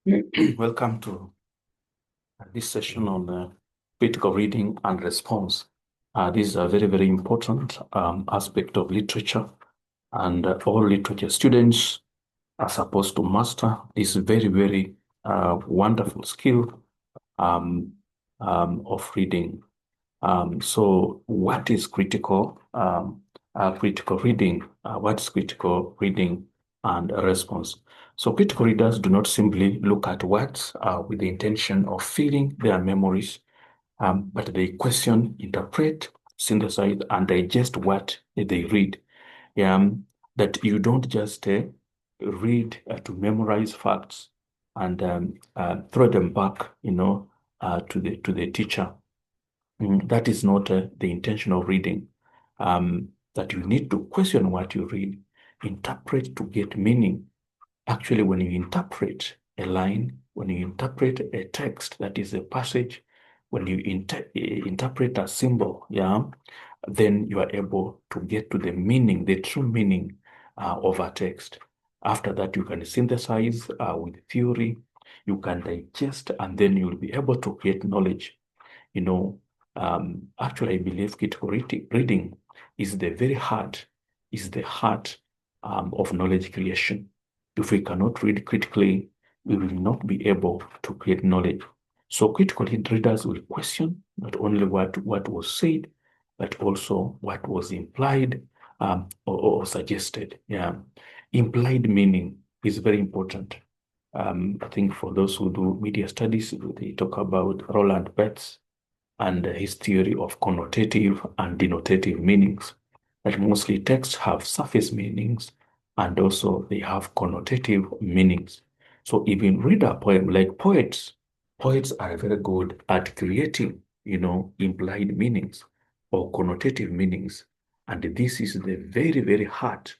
Welcome to this session on critical reading and response. This is a very, very important aspect of literature, and all literature students are supposed to master this very, very wonderful skill um, of reading. So, what is critical reading? What is critical reading and response? So, critical readers do not simply look at words with the intention of filling their memories, but they question, interpret, synthesize, and digest what they read. Um, that you don't just read to memorize facts and throw them back, to the teacher. That is not the intention of reading. That you need to question what you read, interpret to get meaning. Actually, when you interpret a line, when you interpret a text that is a passage, when you interpret a symbol, yeah, then you are able to get to the meaning, the true meaning of a text. After that, you can synthesize with theory, you can digest, and then you'll be able to create knowledge. You know, actually, I believe critical reading is the heart of knowledge creation. If we cannot read critically, we will not be able to create knowledge. So critical readers will question not only what was said, but also what was implied or suggested. Yeah. Implied meaning is very important. I think for those who do media studies, they talk about Roland Barthes and his theory of connotative and denotative meanings. That mostly texts have surface meanings and also they have connotative meanings. So even read a poem like poets are very good at creating, implied meanings or connotative meanings. And this is the very heart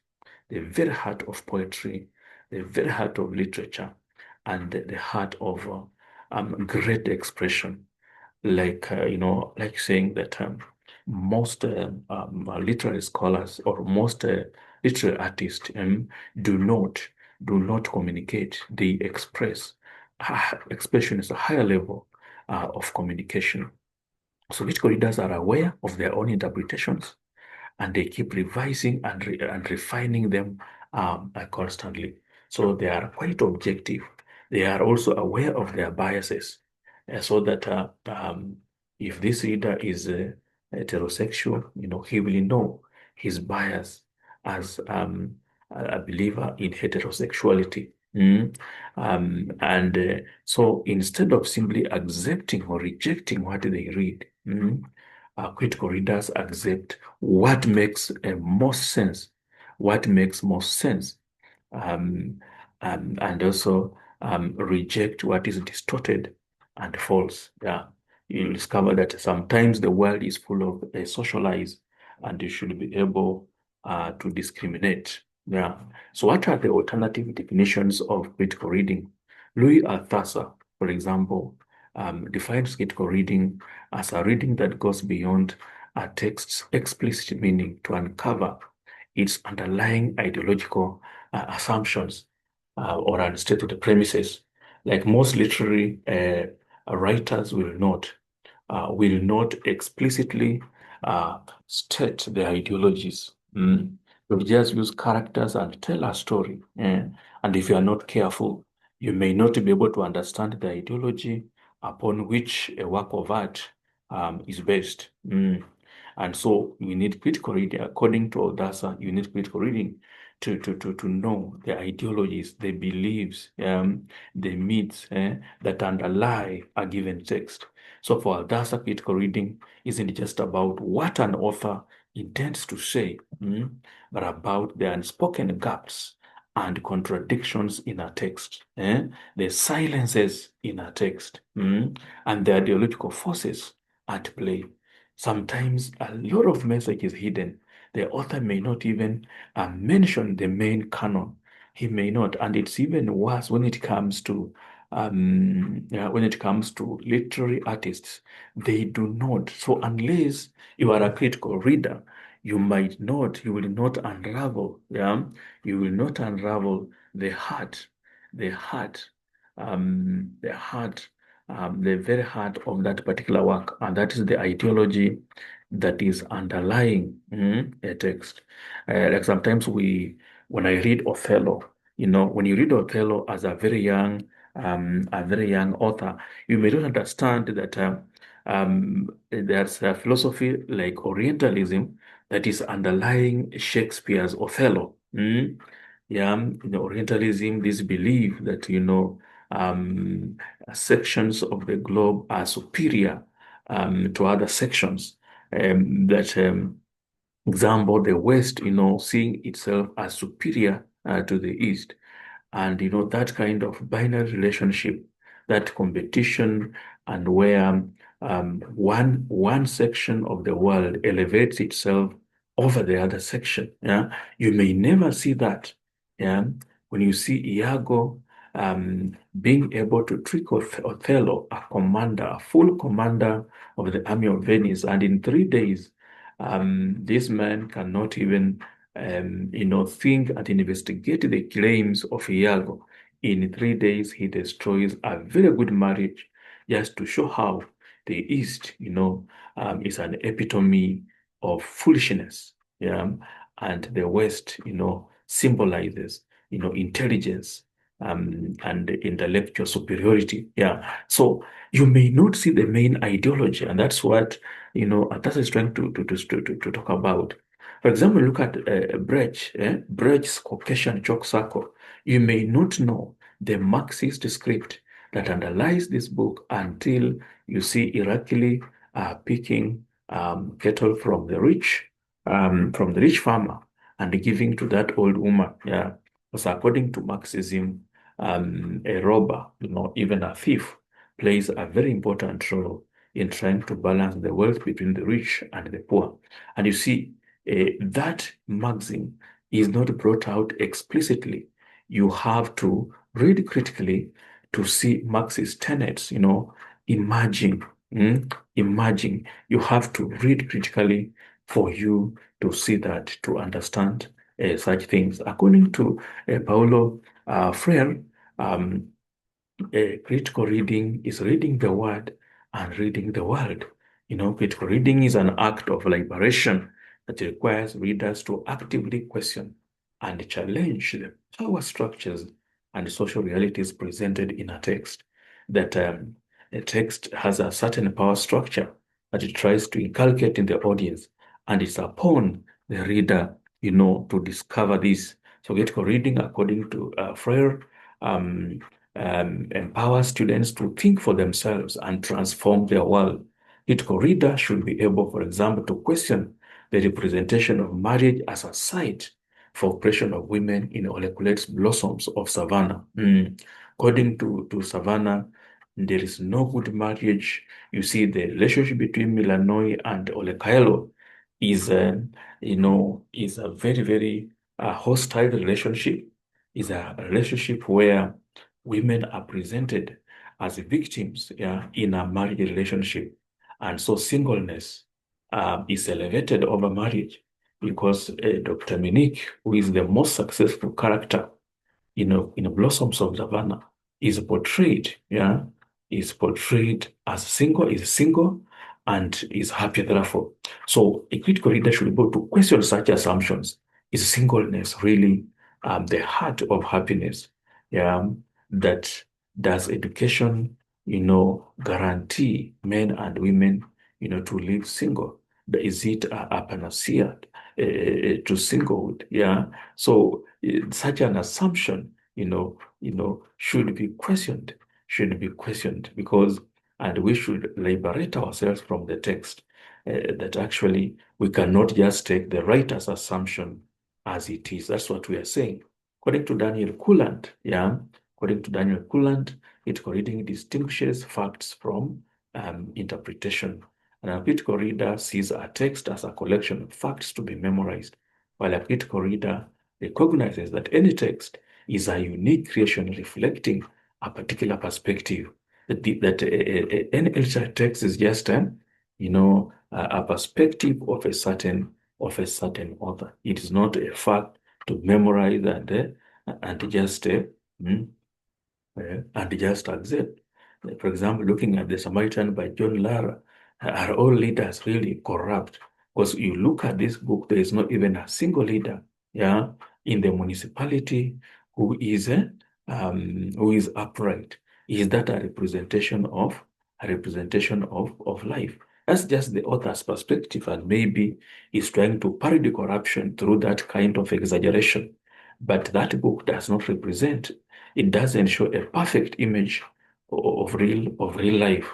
of poetry, the very heart of literature, and the heart of great expression, like saying that most literary scholars or most literary artists do not communicate. They express. Expression is a higher level of communication. So which readers are aware of their own interpretations, and they keep revising and refining them constantly. So they are quite objective. They are also aware of their biases, so that if this reader is heterosexual, he will know his bias as a believer in heterosexuality. And so instead of simply accepting or rejecting what they read, critical readers accept what makes most sense, what makes most sense, um, and also reject what is distorted and false. Yeah, you'll discover that sometimes the world is full of social lies, and you should be able to discriminate. Yeah. So, what are the alternative definitions of critical reading? Louis Althusser, for example, defines critical reading as a reading that goes beyond a text's explicit meaning to uncover its underlying ideological assumptions or unstated premises. Like most literary writers will not explicitly state their ideologies. They'll just use characters and tell a story. And if you are not careful, you may not be able to understand the ideology upon which a work of art is based. And so you need critical reading. According to Aldasa, you need critical reading to know the ideologies, the beliefs, the myths that underlie a given text. So for Aldasa, critical reading isn't just about what an author intends to say, but about the unspoken gaps and contradictions in a text, the silences in a text, and the ideological forces at play. Sometimes a lot of message is hidden. The author may not even mention the main canon. He may not, and it's even worse when it comes to literary artists. They do not. So unless you are a critical reader, you will not unravel, you will not unravel the heart the very heart of that particular work, and that is the ideology that is underlying a text. Like sometimes when I read Othello, when you read Othello as a very young author, you may not understand that there's a philosophy like Orientalism that is underlying Shakespeare's Othello. Yeah, Orientalism, this belief that, um, sections of the globe are superior to other sections. Example, the West, seeing itself as superior to the East. And that kind of binary relationship, that competition, and where one section of the world elevates itself over the other section. Yeah, you may never see that. Yeah, when you see Iago being able to trick Othello, a full commander of the army of Venice, and in 3 days, this man cannot even think and investigate the claims of Iago. In 3 days, he destroys a very good marriage just to show how the East, is an epitome of foolishness. Yeah. And the West, symbolizes, intelligence, and intellectual superiority. Yeah. So you may not see the main ideology, and that's what, Atas is trying to talk about. For example, look at Brecht, Brecht's Caucasian chalk circle. You may not know the Marxist script that underlies this book until you see Irakli picking cattle from the rich farmer and giving to that old woman. Yeah, because according to Marxism, a robber, even a thief, plays a very important role in trying to balance the wealth between the rich and the poor. And you see, that maxim is not brought out explicitly. You have to read critically to see Marxist tenets, emerging. Emerging. You have to read critically for you to see that, to understand such things. According to Paulo Freire, critical reading is reading the word and reading the world. Critical reading is an act of liberation that requires readers to actively question and challenge the power structures and social realities presented in a text. That a text has a certain power structure that it tries to inculcate in the audience, and it's upon the reader, to discover this. So critical reading, according to Freire, empower students to think for themselves and transform their world. Critical reader should be able, for example, to question the representation of marriage as a site for oppression of women in Ole Kulet's Blossoms of Savannah. According to Savannah, there is no good marriage. You see, the relationship between Milanoi and Ole Kaelo is, is a very, very hostile relationship. Is a relationship where women are presented as victims, in a marriage relationship. And so singleness is elevated over marriage because Dr. Monique, who is the most successful character, in Blossoms of Savannah, is portrayed, is portrayed as single and is happy thereafter. So a critical reader should be able to question such assumptions. Is singleness really the heart of happiness? Yeah, that does education, guarantee men and women, to live single? Is it a panacea to singlehood? Yeah. So such an assumption, should be questioned because, and we should liberate ourselves from the text that actually we cannot just take the writer's assumption as it is. That's what we are saying. According to Daniel Coulant, according to Daniel Coulant, critical reading distinguishes facts from interpretation. And a critical reader sees a text as a collection of facts to be memorized, while a critical reader recognizes that any text is a unique creation reflecting a particular perspective. That any literary text is just a perspective of a certain author. It is not a fact to memorize and just and just accept. Like, for example, looking at The Samaritan by John Lara, are all leaders really corrupt? Because you look at this book, there is not even a single leader, yeah, in the municipality who is upright. Is that a representation of life? That's just the author's perspective, and maybe he's trying to parody corruption through that kind of exaggeration. But that book does not represent, it doesn't show a perfect image of real life.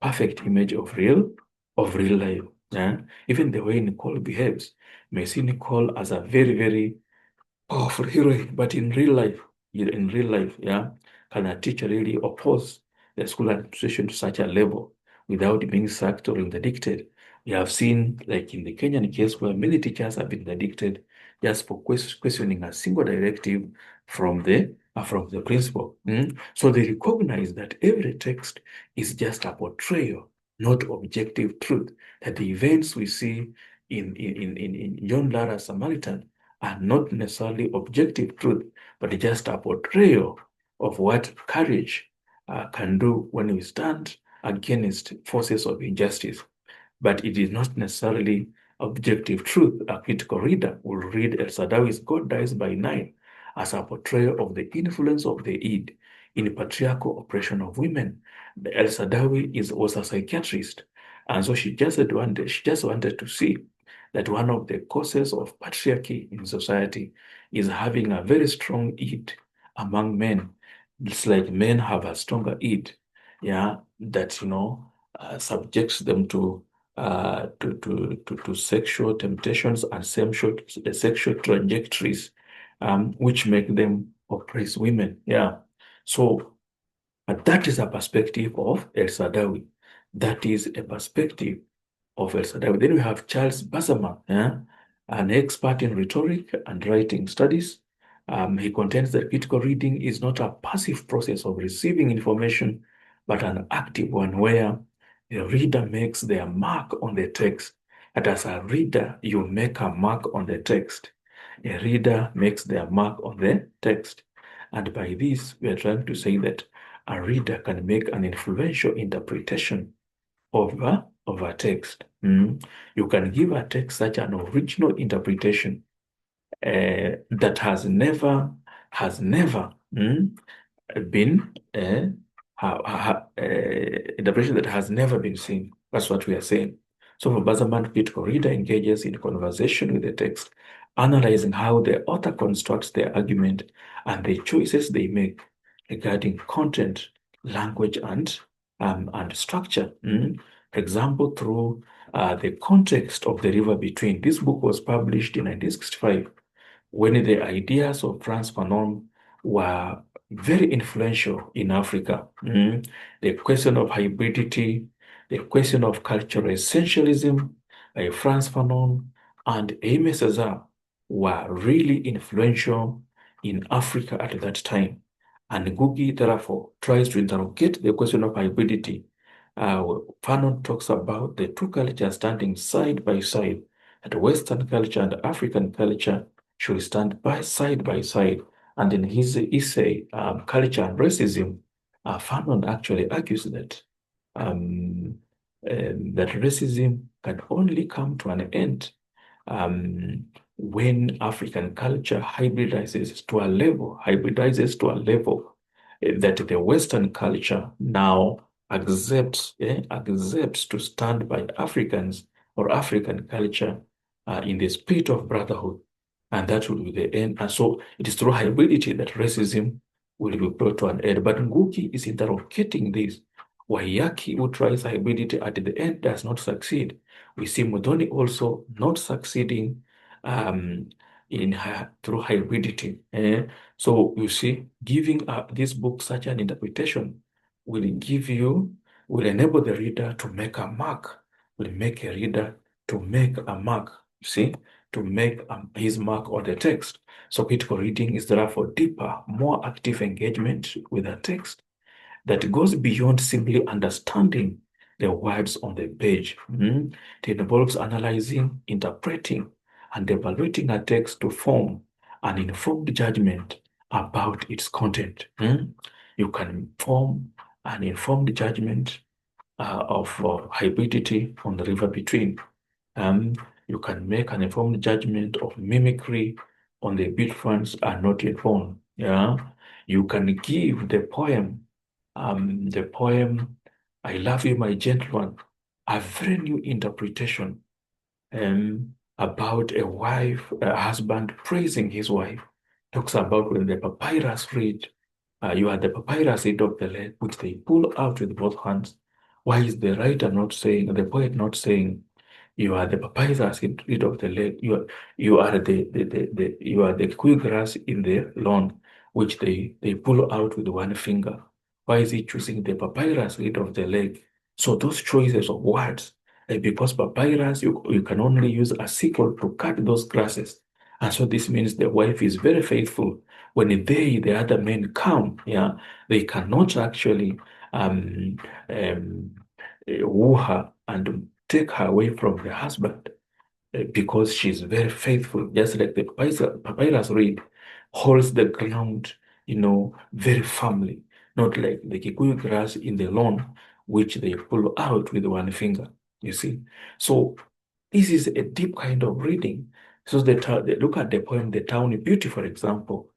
Perfect image of real life. Yeah? Even the way Nicole behaves, you may see Nicole as a very, very powerful hero, but in real life, yeah, can a teacher really oppose the school administration to such a level without being sacked or interdicted? We have seen, like in the Kenyan case, where many teachers have been interdicted just for questioning a single directive from the principal. So they recognize that every text is just a portrayal, not objective truth. That the events we see in John Lara's Samaritan are not necessarily objective truth, but just a portrayal of what courage can do when we stand against forces of injustice. But it is not necessarily objective truth. A critical reader will read El Sadawi's God Dies by Nine as a portrayal of the influence of the Eid in patriarchal oppression of women. El Sadawi was a psychiatrist, and so she just wanted to see that one of the causes of patriarchy in society is having a very strong id among men. It's like men have a stronger id, yeah, that subjects them to sexual temptations and sexual trajectories, which make them oppress women. Yeah. So that is a perspective of El Sadawi. That is a perspective of El Sadawi. Then we have Charles Basama, yeah, an expert in rhetoric and writing studies. He contends that critical reading is not a passive process of receiving information, but an active one where the reader makes their mark on the text. And as a reader, you make a mark on the text. A reader makes their mark on the text. And by this, we are trying to say that a reader can make an influential interpretation of a text. You can give a text such an original interpretation that has never been interpretation that has never been seen. That's what we are saying. So for Bazarman, critical reader engages in conversation with the text, analyzing how the author constructs their argument and the choices they make regarding content, language, and structure. For example, through the context of The River Between. This book was published in 1965 when the ideas of Frantz Fanon were very influential in Africa. The question of hybridity, the question of cultural essentialism by Frantz Fanon and Aimé Césaire were really influential in Africa at that time. And Ngugi, therefore, tries to interrogate the question of hybridity. Fanon talks about the two cultures standing side by side, that Western culture and African culture should stand side by side. And in his essay, Culture and Racism, Fanon actually argues that racism can only come to an end when African culture hybridizes to a level that the Western culture now accepts to stand by Africans or African culture in the spirit of brotherhood. And that will be the end. And so it is through hybridity that racism will be brought to an end. But Ngugi is interrogating this. Waiyaki, who tries hybridity at the end, does not succeed. We see Muthoni also not succeeding through hybridity. So you see, giving this book such an interpretation will enable the reader to make a mark, will make a reader to make a mark, you see, to make his mark on the text. So critical reading is therefore deeper, more active engagement with the text that goes beyond simply understanding the words on the page. It involves analyzing, interpreting, and evaluating a text to form an informed judgment about its content. You can form an informed judgment of hybridity on the river between. Um, you can make an informed judgment of mimicry on the beat fronts are not yet born. Yeah, you can give the poem, "I Love You, My Gentle One," a very new interpretation about a husband praising his wife. Talks about when the papyrus reed, you are the papyrus reed of the land, which they pull out with both hands. Why is the writer not saying, the poet not saying, you are the papyrus reed of the land, you are you are the quickgrass in the lawn, which they pull out with one finger. Why is he choosing the papyrus reed of the leg? So those choices of words, because papyrus, you can only use a sickle to cut those grasses. And so this means the wife is very faithful. When the other men come, yeah, they cannot actually um, um, woo her and take her away from the husband because she's very faithful, just like the papyrus reed holds the ground, very firmly, not like the Kikuyu grass in the lawn, which they pull out with one finger, you see. So this is a deep kind of reading. So they look at the poem, The Town Beauty, for example.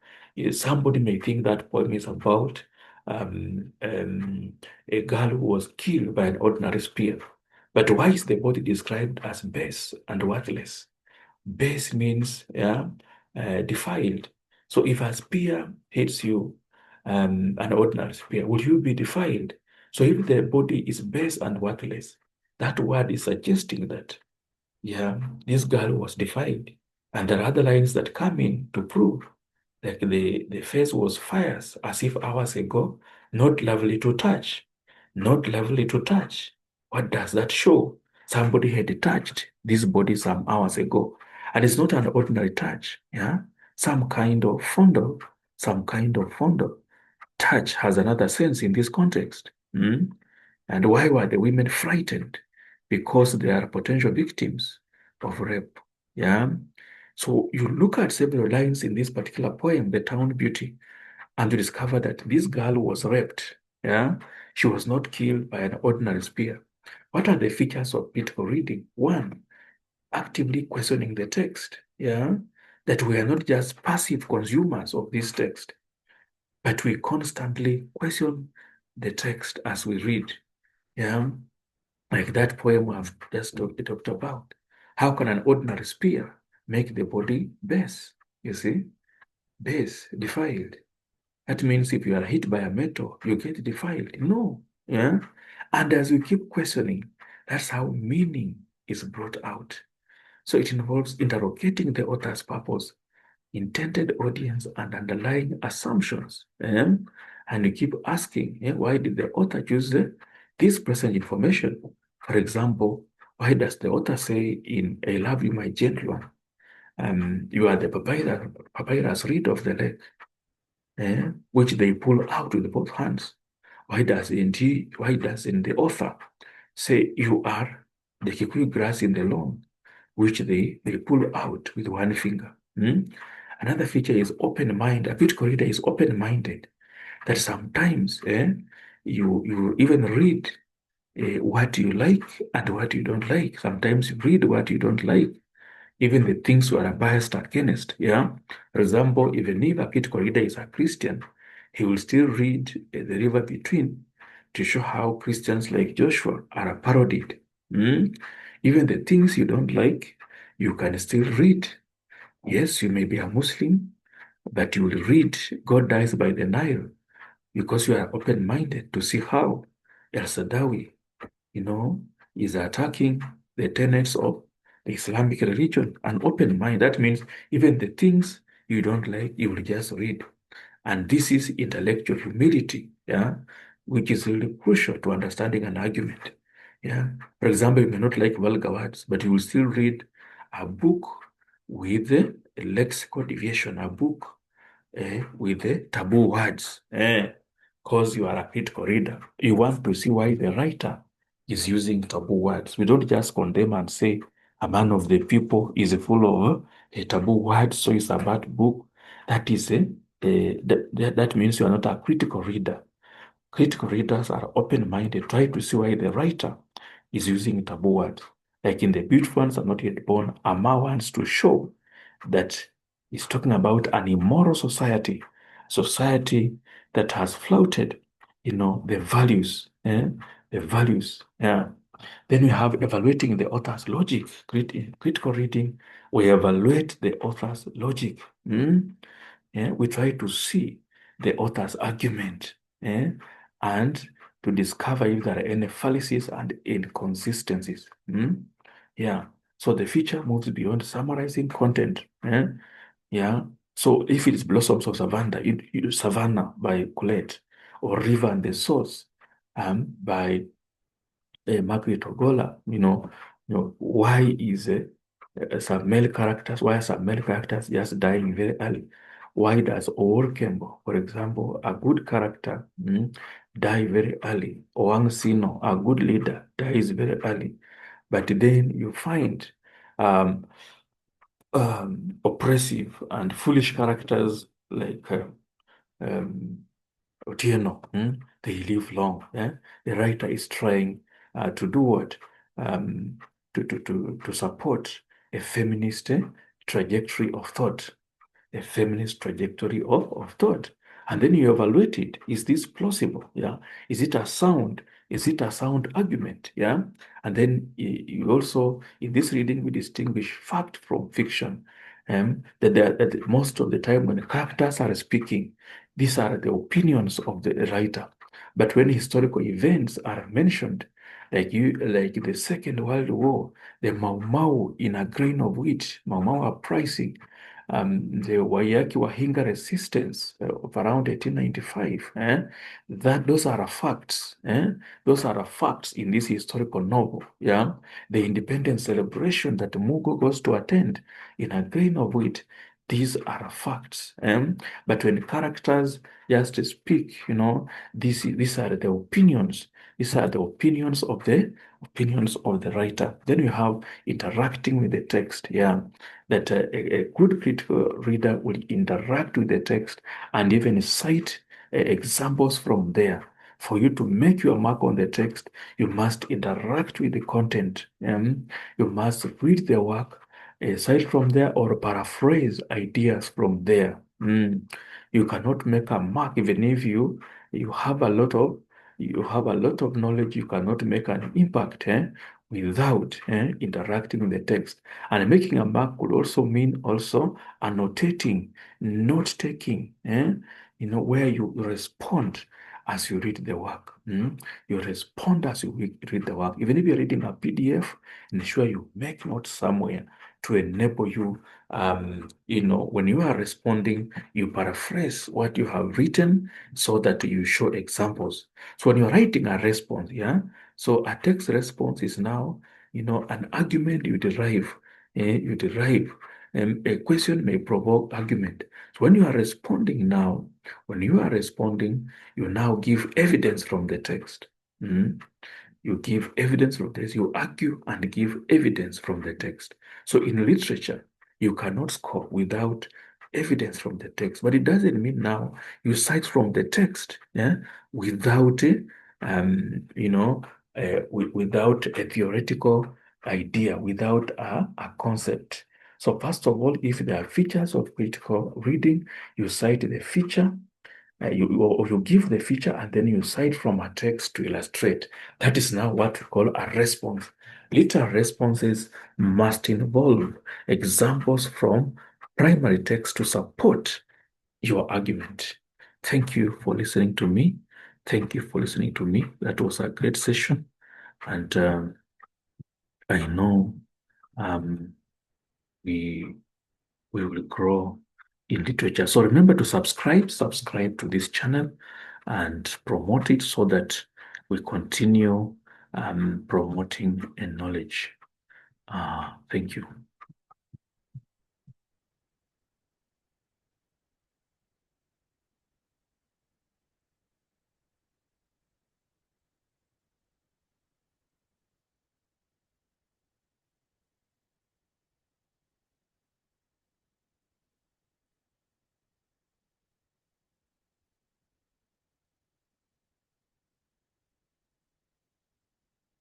Somebody may think that poem is about a girl who was killed by an ordinary spear. But why is the body described as base and worthless? Base means defiled. So if a spear hits you, an ordinary spear, will you be defiled? So if the body is base and worthless, that word is suggesting that, yeah, this girl was defiled. And there are other lines that come in to prove like the face was fierce as if hours ago, not lovely to touch, not lovely to touch. What does that show? Somebody had touched this body some hours ago. And it's not an ordinary touch, yeah? Some kind of fondle, some kind of fondle. Touch has another sense in this context. And why were the women frightened? Because they are potential victims of rape. Yeah. So you look at several lines in this particular poem, The Town Beauty, and you discover that this girl was raped. Yeah. She was not killed by an ordinary spear. What are the features of critical reading? One, actively questioning the text. Yeah. That we are not just passive consumers of this text, but we constantly question the text as we read. Yeah. Like that poem I've just talked about. How can an ordinary spear make the body base? You see, base, defiled. That means if you are hit by a metal, you get defiled. No. Yeah. And as we keep questioning, that's how meaning is brought out. So it involves interrogating the author's purpose, intended audience, and underlying assumptions. And you keep asking, why did the author choose this present information? For example, why does the author say in "I Love You, My Gentle One," you are the papyrus reed of the lake, which they pull out with both hands? Why doesn't the author say you are the Kikuyu grass in the lawn, which they pull out with one finger? Another feature is open mind. A critical reader is open-minded. That sometimes you even read what you like and what you don't like. Sometimes you read what you don't like, even the things you are biased against. Yeah. For example, even if a critical reader is a Christian, he will still read The River Between to show how Christians like Joshua are parodied. Even the things you don't like, you can still read. Yes, you may be a Muslim, but you will read God Dies by the Nile because you are open-minded to see how El Sadawi, is attacking the tenets of the Islamic religion. An open mind, that means even the things you don't like, you will just read. And this is intellectual humility, yeah, which is really crucial to understanding an argument. Yeah. For example, you may not like vulgar words, but you will still read a book with a lexical deviation, a book with the taboo words, because you are a critical reader. You want to see why the writer is using taboo words. We don't just condemn and say a man of the people is full of taboo words, so it's a bad book. That is that means you are not a critical reader. Critical readers are open-minded, try to see why the writer is using taboo words. Like in The Beautiful Ones Are Not Yet Born, Amma wants to show that he's talking about an immoral society, that has flouted, the values, the values. Yeah. Then we have evaluating the author's logic. Critical reading, we evaluate the author's logic. Yeah, we try to see the author's argument, and to discover if there are any fallacies and inconsistencies. Yeah, so the feature moves beyond summarizing content. Yeah, so if it is Blossoms of Savannah, Savannah by Colette, or River and the Source by Margaret Ogola, why are some male characters just dying very early? Why does Owol Kembo, for example, a good character, die very early? Owang Sino, a good leader, dies very early. But then you find um, oppressive and foolish characters like um, Otieno, they live long. Yeah? The writer is trying to do what? Um, to support a feminist trajectory of thought, a feminist trajectory of thought. And then you evaluate it. Is this plausible? Yeah. Is it a sound argument? Yeah. And then you also, in this reading, we distinguish fact from fiction. That most of the time when characters are speaking, these are the opinions of the writer. But when historical events are mentioned, like the Second World War, the Mau Mau in a grain of wheat, Mau Mau uprising, the Wayaki Wahinga resistance of around 1895, those are facts. Those are facts in this historical novel. Yeah, the independence celebration that Mugo goes to attend in a grain of wheat. These are facts. But when characters just speak, these are the opinions. These are the opinions of the writer. Then you have interacting with the text. Yeah, that a good critical reader will interact with the text and even cite examples from there. For you to make your mark on the text, you must interact with the content. You must read the work, cite from there, or paraphrase ideas from there. You cannot make a mark even if you have a lot of knowledge. You cannot make an impact without interacting with the text. And making a mark could also mean also annotating, note taking, where you respond as you read the work. You respond as you read the work. Even if you're reading a PDF, ensure you make notes somewhere to enable you, when you are responding, you paraphrase what you have written so that you show examples. So when you're writing a response, so a text response is now, an argument you derive. A question may provoke argument. So when you are responding now, you now give evidence from the text. You give evidence from the text. You argue and give evidence from the text. So in literature, you cannot score without evidence from the text. But it doesn't mean now you cite from the text, without without a theoretical idea, without a concept. So first of all, if there are features of critical reading, you cite the feature, you give the feature, and then you cite from a text to illustrate. That is now what we call a response. Literal responses must involve examples from primary text to support your argument. Thank you for listening to me. Thank you for listening to me. That was a great session. And I know we will grow in literature. So remember to subscribe to this channel and promote it so that we continue promoting knowledge. Thank you.